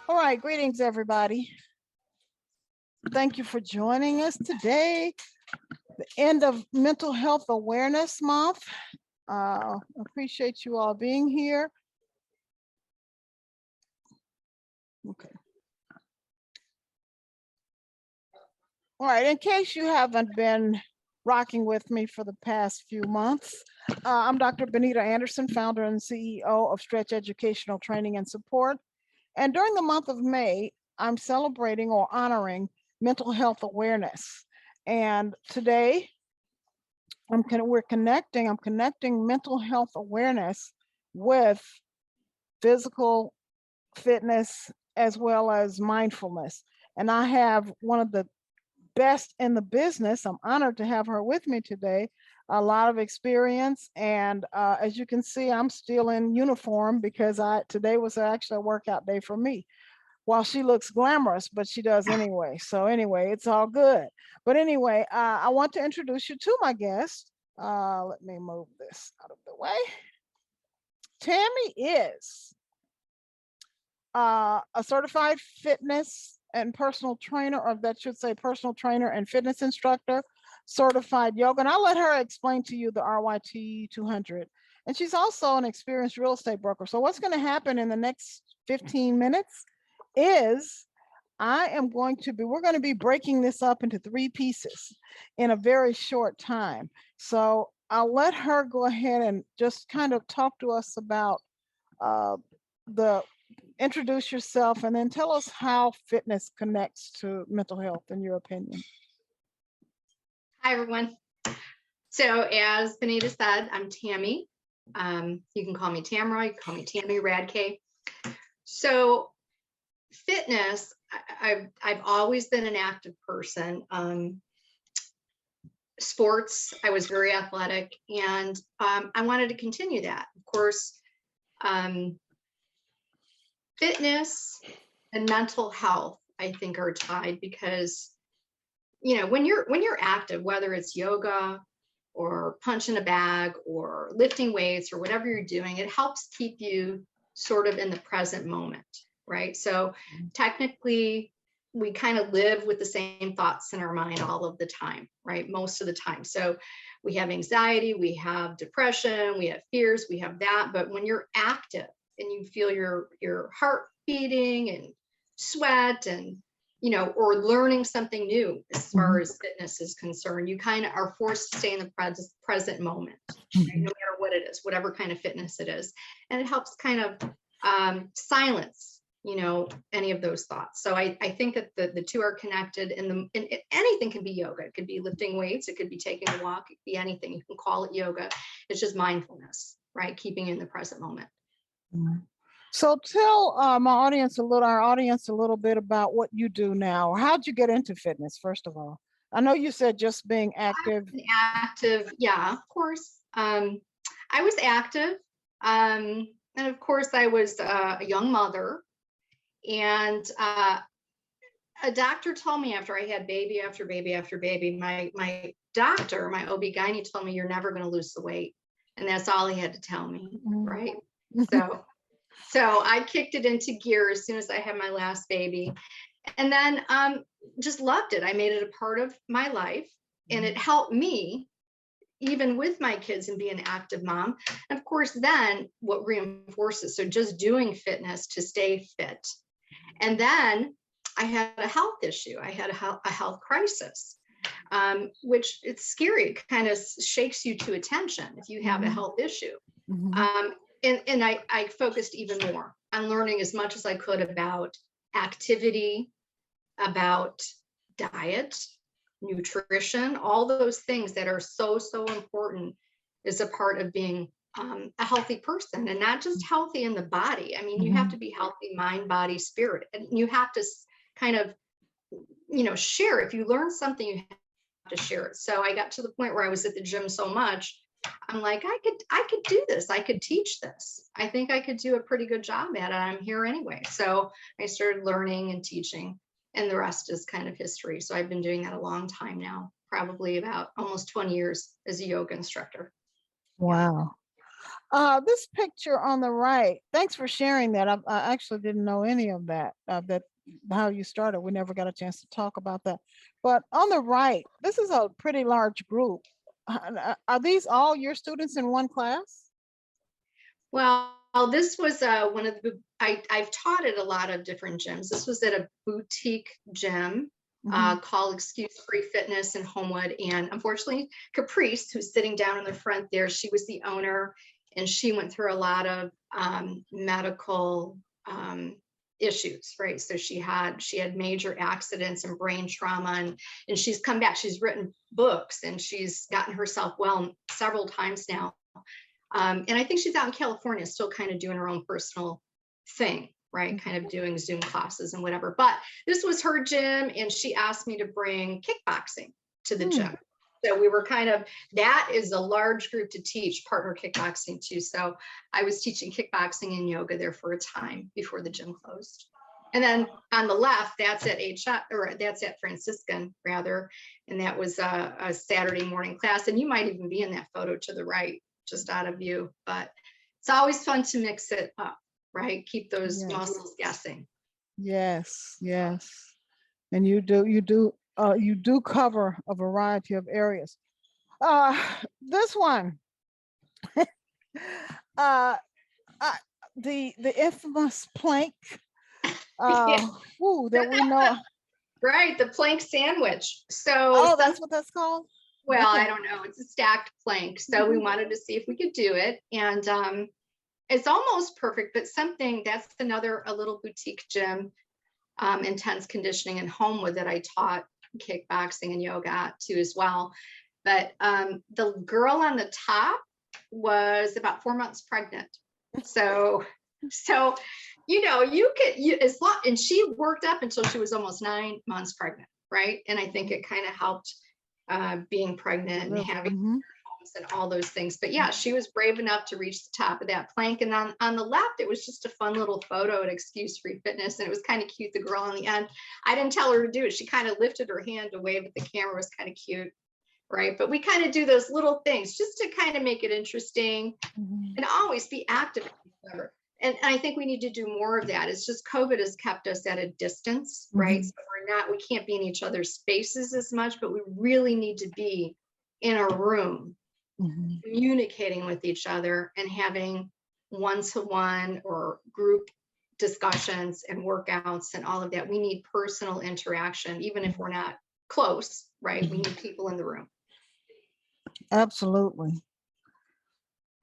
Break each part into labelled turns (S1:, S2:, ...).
S1: All right, greetings, everybody. Thank you for joining us today, the end of Mental Health Awareness Month. Appreciate you all being here. Okay. All right, in case you haven't been rocking with me for the past few months, I'm Dr. Benita Anderson, founder and CEO of Stretch Educational Training and Support. And during the month of May, I'm celebrating or honoring mental health awareness. And today, I'm connecting mental health awareness with physical fitness as well as mindfulness. And I have one of the best in the business. I'm honored to have her with me today. A lot of experience, and as you can see, I'm still in uniform because today was actually a workout day for me. While she looks glamorous, but she does anyway. So anyway, it's all good. But anyway, I want to introduce you to my guest. Let me move this out of the way. Tammy is a certified fitness and personal trainer, or that should say personal trainer and fitness instructor, certified yoga. And I'll let her explain to you the RYT 200. And she's also an experienced real estate broker. So what's going to happen in the next 15 minutes is we're going to be breaking this up into 3 pieces in a very short time. So I'll let her go ahead and just kind of talk to us about introduce yourself and then tell us how fitness connects to mental health in your opinion.
S2: Hi, everyone. So as Benita said, I'm Tammy. You can call me Tamara, you can call me Tammy Radkay. So fitness, I've always been an active person. Sports, I was very athletic, and I wanted to continue that. Of course, fitness and mental health, I think, are tied because, you know, when you're active, whether it's yoga or punching a bag or lifting weights or whatever you're doing, it helps keep you sort of in the present moment, right? So technically, we kind of live with the same thoughts in our mind all of the time, right? Most of the time. So we have anxiety, we have depression, we have fears, we have that. But when you're active and you feel your heart beating and sweat and, you know, or learning something new as far as fitness is concerned, you kind of are forced to stay in the present moment, right? No matter what it is, whatever kind of fitness it is. And it helps kind of silence, you know, any of those thoughts. So I think that the two are connected, and anything can be yoga. It could be lifting weights. It could be taking a walk. It could be anything. You can call it yoga. It's just mindfulness, right? Keeping in the present moment.
S1: So tell our audience a little bit about what you do now. How'd you get into fitness, first of all? I know you said just being active.
S2: Yeah, of course. I was active. And of course, I was a young mother. And a doctor told me after I had baby after baby after baby, my doctor, my OB-GYN told me, you're never going to lose the weight. And that's all he had to tell me, right? So I kicked it into gear as soon as I had my last baby, and then just loved it. I made it a part of my life, and it helped me even with my kids and being an active mom. And of course, then what reinforces, so just doing fitness to stay fit. And then I had a health issue. I had a health crisis, which it's scary. It kind of shakes you to attention if you have a health issue. And I focused even more on learning as much as I could about activity, about diet, nutrition, all those things that are so important as a part of being a healthy person, and not just healthy in the body. I mean, you have to be healthy, mind, body, spirit, and you have to kind of, you know, share. If you learn something, you have to share it. So I got to the point where I was at the gym so much, I'm like, I could do this. I could teach this. I think I could do a pretty good job at it. I'm here anyway. So I started learning and teaching, and the rest is kind of history. So I've been doing that a long time now, probably about almost 20 years as a yoga instructor.
S1: Wow. This picture on the right, thanks for sharing that. I actually didn't know any of that, that how you started. We never got a chance to talk about that. But on the right, this is a pretty large group. Are these all your students in one class?
S2: Well, this was one of the, I've taught at a lot of different gyms. This was at a boutique gym called Excuse Free Fitness in Homewood. And unfortunately, Caprice, who's sitting down in the front there, she was the owner, and she went through a lot of medical issues, right? So she had major accidents and brain trauma, and she's come back. She's written books, and she's gotten herself well several times now. And I think she's out in California still kind of doing her own personal thing, right? Kind of doing Zoom classes and whatever. But this was her gym, and she asked me to bring kickboxing to the gym. So we were kind of, that is a large group to teach partner kickboxing too. So I was teaching kickboxing and yoga there for a time before the gym closed. And then on the left, that's at that's at Franciscan rather. And that was a Saturday morning class. And you might even be in that photo to the right, just out of view, but it's always fun to mix it up, right? Keep those muscles guessing.
S1: Yes, yes. And you do cover a variety of areas. This one, the infamous plank, that we know.
S2: Right, the plank sandwich. So
S1: that's what that's called?
S2: Well, I don't know. It's a stacked plank. So we wanted to see if we could do it. And it's almost perfect, but that's a little boutique gym, intense conditioning in Homewood that I taught kickboxing and yoga at too as well. But the girl on the top was about 4 months pregnant. So and she worked up until she was almost 9 months pregnant, right? And I think it kind of helped being pregnant and having homes and all those things. But yeah, she was brave enough to reach the top of that plank. And on the left, it was just a fun little photo at Excuse Free Fitness. And it was kind of cute. The girl on the end, I didn't tell her to do it. She kind of lifted her hand to wave at the camera. It was kind of cute, right? But we kind of do those little things just to kind of make it interesting and always be active. And I think we need to do more of that. It's just COVID has kept us at a distance, right? So we can't be in each other's spaces as much, but we really need to be in a room, communicating with each other and having one-to-one or group discussions and workouts and all of that. We need personal interaction, even if we're not close, right? We need people in the room.
S1: Absolutely.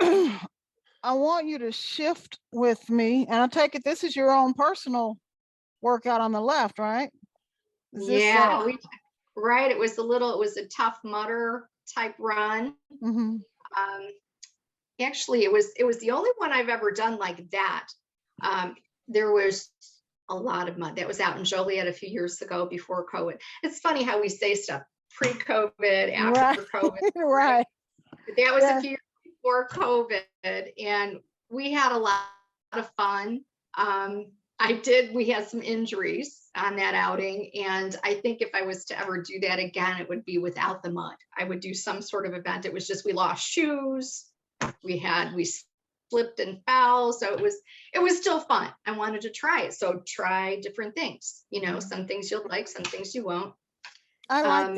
S1: I want you to shift with me, and I take it this is your own personal workout on the left, right?
S2: Right. It was a Tough Mudder type run. Actually, it was the only one I've ever done like that. There was a lot of mud. That was out in Joliet a few years ago before COVID. It's funny how we say stuff pre-COVID, after COVID.
S1: Right.
S2: But that was a few years before COVID, and we had a lot of fun. We had some injuries on that outing, and I think if I was to ever do that again, it would be without the mud. I would do some sort of event. It was just, we lost shoes, we slipped and fell, so it was still fun. I wanted to try it, so try different things. Some things you'll like, some things you won't.
S1: I like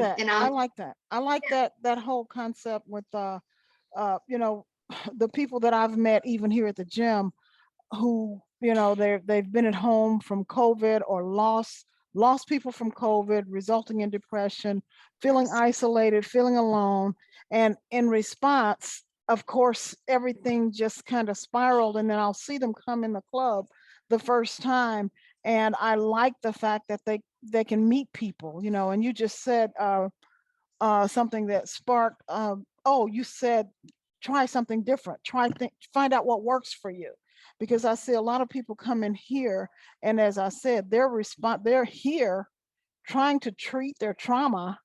S1: that. I like that whole concept with the people that I've met even here at the gym who they've been at home from COVID or lost people from COVID, resulting in depression, feeling isolated, feeling alone, and in response, of course, everything just kind of spiraled. And then I'll see them come in the club the first time, and I like the fact that they can meet people, and you just said something that sparked. You said try something different. Find out what works for you, because I see a lot of people come in here, and as I said, they're here trying to treat their trauma,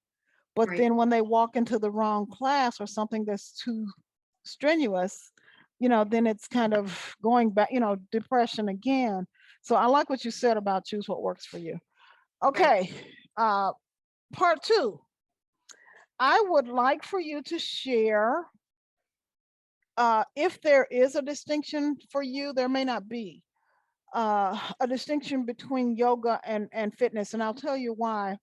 S1: but then when they walk into the wrong class or something that's too strenuous, then it's kind of going back, depression again. So I like what you said about choose what works for you. Okay, part 2. I would like for you to share If there is a distinction for you, there may not be a distinction between yoga and fitness. And I'll tell you why.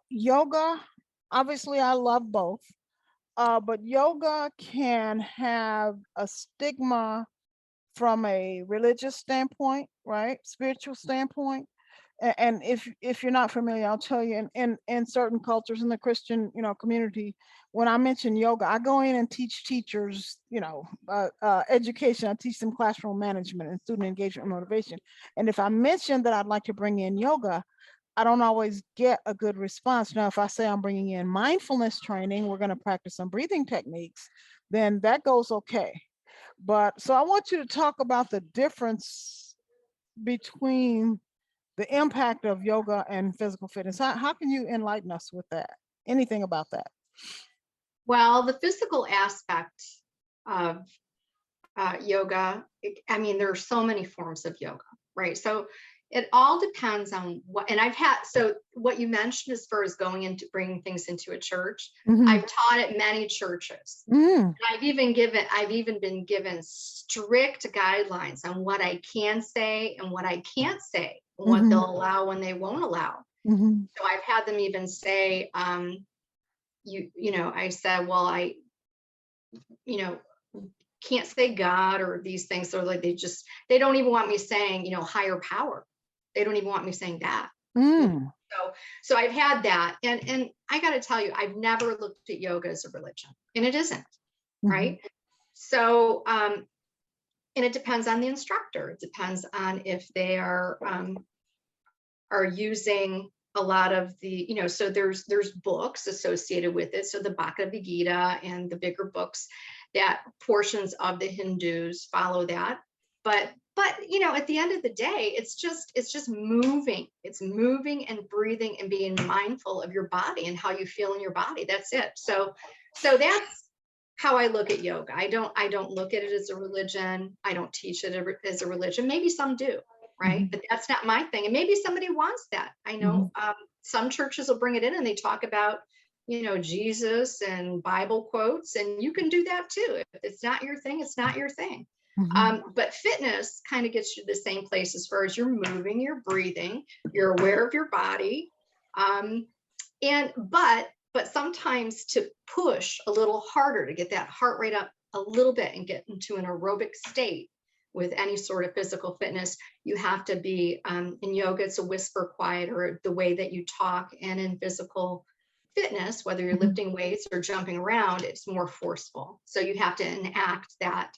S1: Yoga, obviously, I love both, but yoga can have a stigma from a religious standpoint, right? Spiritual standpoint. And if you're not familiar, I'll tell you in certain cultures in the Christian, community, when I mention yoga, I go in and teach teachers, education. I teach them classroom management and student engagement and motivation. And if I mention that I'd like to bring in yoga, I don't always get a good response. Now, if I say I'm bringing in mindfulness training, we're going to practice some breathing techniques, then that goes okay. But so I want you to talk about the difference between the impact of yoga and physical fitness. How can you enlighten us with that? Anything about that?
S2: Well, the physical aspect of yoga, I mean, there are so many forms of yoga, right? So it all depends on what, and so what you mentioned as far as going into bringing things into a church, I've taught at many churches. I've even been given strict guidelines on what I can say and what I can't say, and what they'll allow and they won't allow. So I've had them even say, I said, well, I can't say God or these things. So like they don't even want me saying, higher power. They don't even want me saying that. So I've had that. And I got to tell you, I've never looked at yoga as a religion, and it isn't, right? So, and it depends on the instructor. It depends on if they are using a lot of the, so there's books associated with it. So the Bhagavad Gita and the bigger books, that portions of the Hindus follow that. But at the end of the day, it's just moving. It's moving and breathing and being mindful of your body and how you feel in your body. That's it. So that's how I look at yoga. I don't look at it as a religion. I don't teach it as a religion. Maybe some do, right? But that's not my thing. And maybe somebody wants that. I know some churches will bring it in and they talk about, Jesus and Bible quotes, and you can do that too. If it's not your thing, it's not your thing. But fitness kind of gets you to the same place as far as you're moving, you're breathing, you're aware of your body. But sometimes to push a little harder to get that heart rate up a little bit and get into an aerobic state with any sort of physical fitness, you have to be, in yoga, it's a whisper quiet, or the way that you talk. And in physical fitness, whether you're lifting weights or jumping around, it's more forceful. So you have to enact that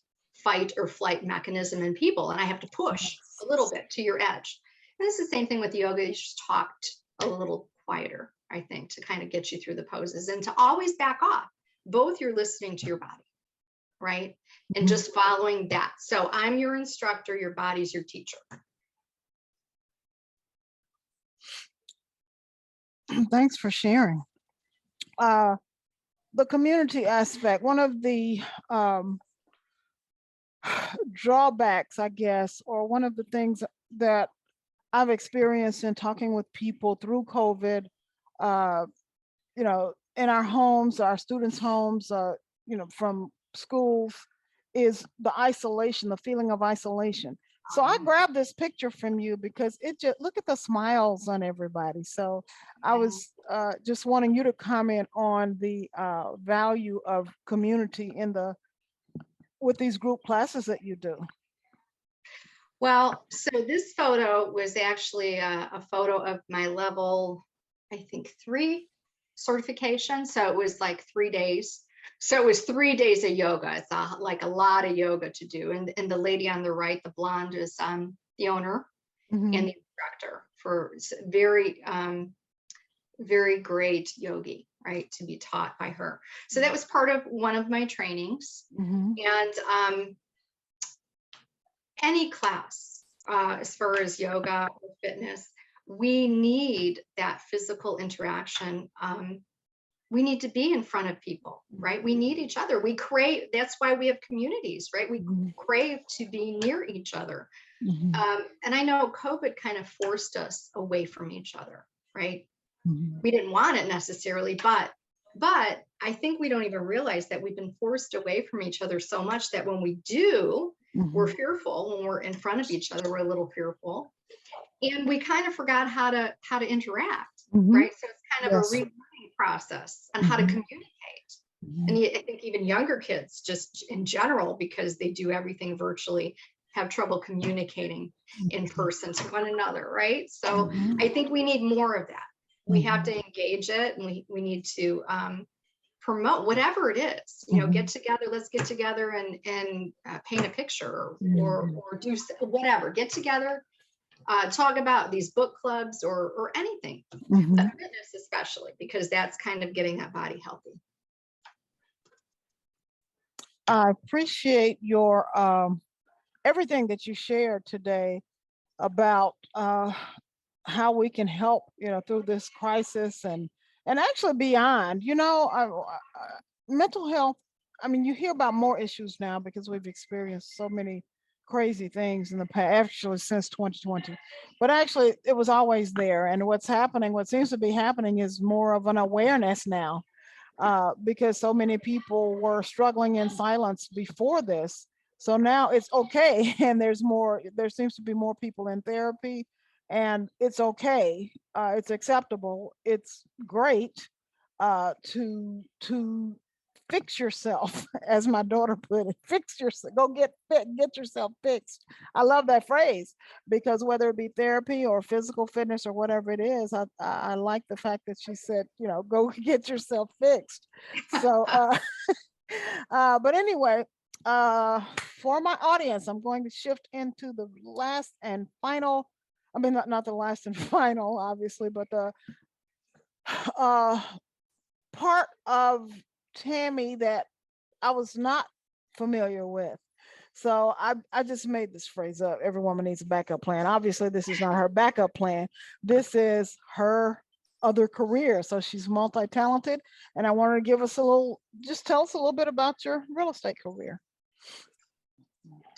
S2: fight or flight mechanism in people. And I have to push a little bit to your edge. And it's the same thing with yoga. You just talked a little quieter, I think, to kind of get you through the poses, and to always back off. Both you're listening to your body, right? And just following that. So I'm your instructor, your body's your teacher.
S1: Thanks for sharing. The community aspect, one of the drawbacks, I guess, or one of the things that I've experienced in talking with people through COVID, in our homes, our students' homes, from schools, is the isolation, the feeling of isolation. So I grabbed this picture from you because it just, look at the smiles on everybody. So I was just wanting you to comment on the value of community with these group classes that you do.
S2: Well, so this photo was actually a photo of my level, I think 3 certification. So it was like 3 days. So it was 3 days of yoga. It's like a lot of yoga to do. And the lady on the right, the blonde, is the owner and the instructor for very, very great yogi, right, to be taught by her. So that was part of one of my trainings. And any class, as far as yoga or fitness, we need that physical interaction. We need to be in front of people, right? We need each other. We crave, that's why we have communities, right? We crave to be near each other. And I know COVID kind of forced us away from each other, right? We didn't want it necessarily, but But I think we don't even realize that we've been forced away from each other so much that when we do, we're fearful. When we're in front of each other, we're a little fearful. And we kind of forgot how to interact, right? So it's kind of a
S1: Yes.
S2: relearning process on how to communicate. And I think even younger kids, just in general, because they do everything virtually, have trouble communicating in person to one another, right? So I think we need more of that. We have to engage it, and we need to promote whatever it is. Get together. Let's get together and paint a picture or do whatever. Get together. Talk about these book clubs or anything, but fitness especially, because that's kind of getting that body healthy.
S1: I appreciate your everything that you shared today about how we can help, through this crisis and actually beyond. Mental health. I mean, you hear about more issues now because we've experienced so many crazy things in the past, actually since 2020. But actually, it was always there. And what seems to be happening, is more of an awareness now, because so many people were struggling in silence before this. So now it's okay, and there seems to be more people in therapy, and it's okay. It's acceptable. It's great to fix yourself, as my daughter put it. Fix yourself. Go get fit. Get yourself fixed. I love that phrase, because whether it be therapy or physical fitness or whatever it is, I like the fact that she said, go get yourself fixed. So, but anyway, for my audience, I'm going to shift into the last and final. I mean, not the last and final, obviously, but the part of Tammy that I was not familiar with. So I just made this phrase up. Every woman needs a backup plan. Obviously, this is not her backup plan. This is her other career. So she's multi-talented. And I want her to tell us a little bit about your real estate career.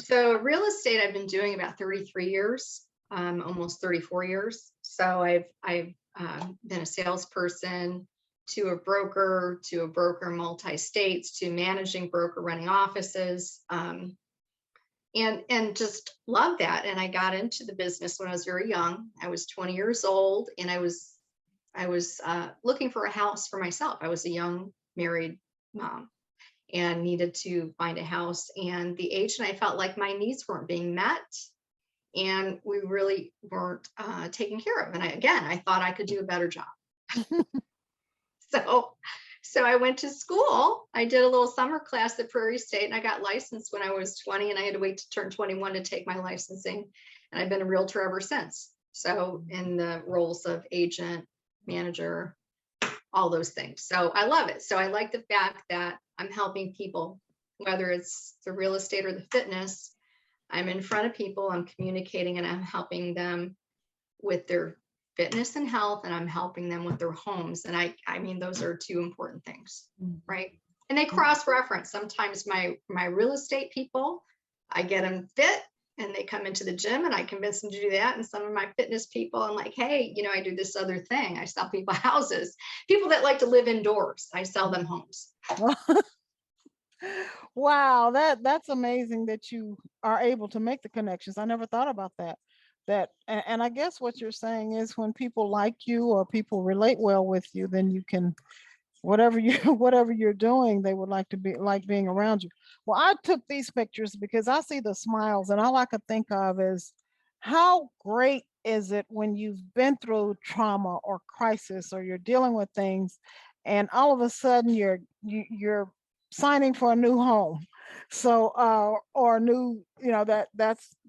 S2: So real estate, I've been doing about 33 years, almost 34 years. So I've been a salesperson, to a broker, multi-states, to managing broker, running offices, and just love that. And I got into the business when I was very young. I was 20 years old, and I was looking for a house for myself. I was a young married mom and needed to find a house. And the agent, I felt like my needs weren't being met, and we really weren't taken care of. And I thought I could do a better job. So I went to school. I did a little summer class at Prairie State, and I got licensed when I was 20, and I had to wait to turn 21 to take my licensing. And I've been a realtor ever since. So in the roles of agent, manager, all those things. So I love it. So I like the fact that I'm helping people, whether it's the real estate or the fitness. I'm in front of people, I'm communicating, and I'm helping them with their fitness and health, and I'm helping them with their homes. And I mean, those are two important things, right? And they cross-reference. Sometimes my real estate people, I get them fit and they come into the gym and I convince them to do that. And some of my fitness people, I'm like, hey, I do this other thing. I sell people houses. People that like to live indoors, I sell them homes.
S1: Wow, that's amazing that you are able to make the connections. I never thought about that. And I guess what you're saying is, when people like you or people relate well with you, then you can, whatever you're doing, they would like to be like being around you. Well, I took these pictures because I see the smiles, and all I could think of is, how great is it when you've been through trauma or crisis, or you're dealing with things, and all of a sudden you're signing for a new home. So or new, that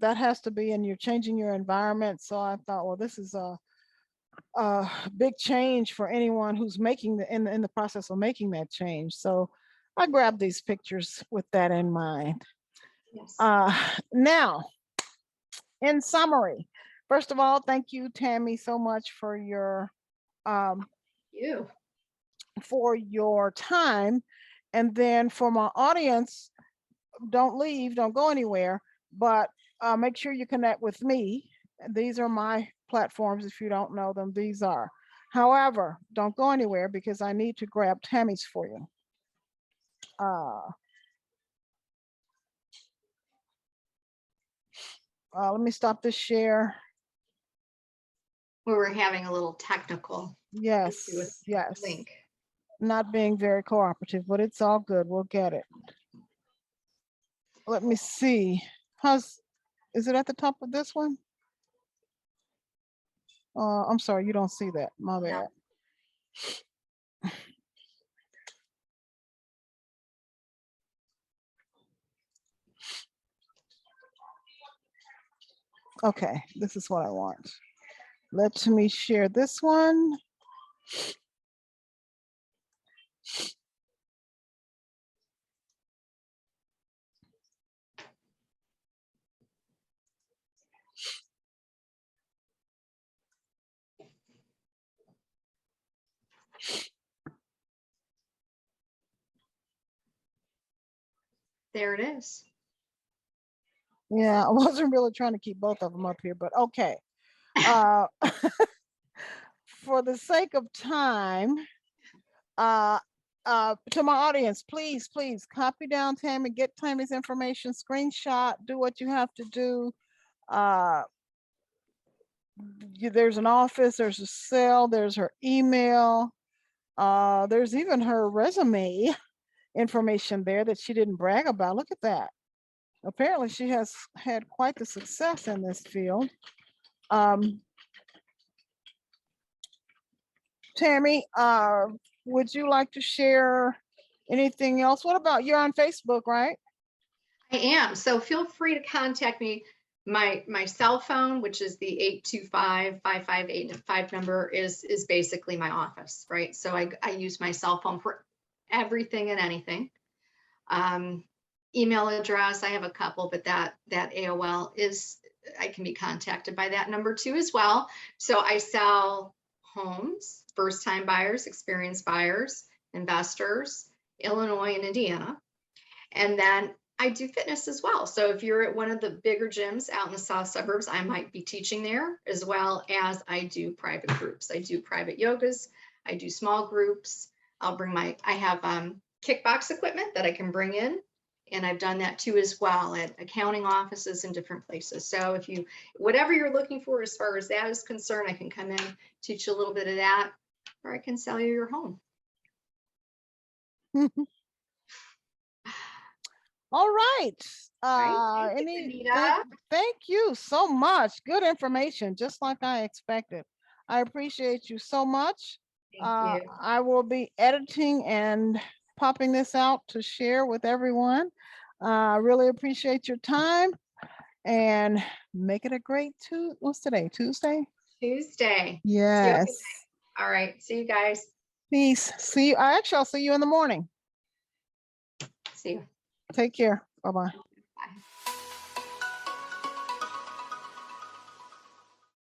S1: has to be, and you're changing your environment. So I thought, well, this is a big change for anyone who's making in the process of making that change. So I grabbed these pictures with that in mind.
S2: Yes.
S1: Now, in summary, first of all, thank you, Tammy, so much for your time. And then for my audience, don't leave, don't go anywhere, but make sure you connect with me. These are my platforms. If you don't know them, these are However, don't go anywhere because I need to grab Tammy's for you. Let me stop this share.
S2: We were having a little technical
S1: Yes,
S2: issue with
S1: yes.
S2: link.
S1: Not being very cooperative, but it's all good. We'll get it. Let me see. Is it at the top of this one? I'm sorry, you don't see that. My bad. Okay, this is what I want. Let me share this one.
S2: There it is.
S1: Yeah, I wasn't really trying to keep both of them up here, but okay. For the sake of time, to my audience, please copy down Tammy, get Tammy's information, screenshot, do what you have to do. There's an office, there's a cell, there's her email, there's even her resume information there that she didn't brag about. Look at that. Apparently she has had quite the success in this field. Tammy, would you like to share anything else? What about, you're on Facebook, right?
S2: I am. So feel free to contact me. My cell phone, which is the 825-5585 number, is basically my office, right? So I use my cell phone for everything and anything. Email address, I have a couple, but that AOL is, I can be contacted by that number too as well. So I sell homes, first-time buyers, experienced buyers, investors, Illinois and Indiana. And then I do fitness as well. So if you're at one of the bigger gyms out in the south suburbs, I might be teaching there, as well as I do private groups. I do private yogas. I do small groups. I have kickbox equipment that I can bring in. And I've done that too as well at accounting offices in different places. So if whatever you're looking for as far as that is concerned, I can come in, teach you a little bit of that, or I can sell you your home.
S1: All right.
S2: Right. Thank you, Benita.
S1: Thank you so much. Good information, just like I expected. I appreciate you so much.
S2: Thank you.
S1: I will be editing and popping this out to share with everyone. I really appreciate your time and make it a great what's today? Tuesday?
S2: Tuesday.
S1: Yes.
S2: All right. See you guys.
S1: Peace. See you. I'll see you in the morning.
S2: See you.
S1: Take care. Bye-bye.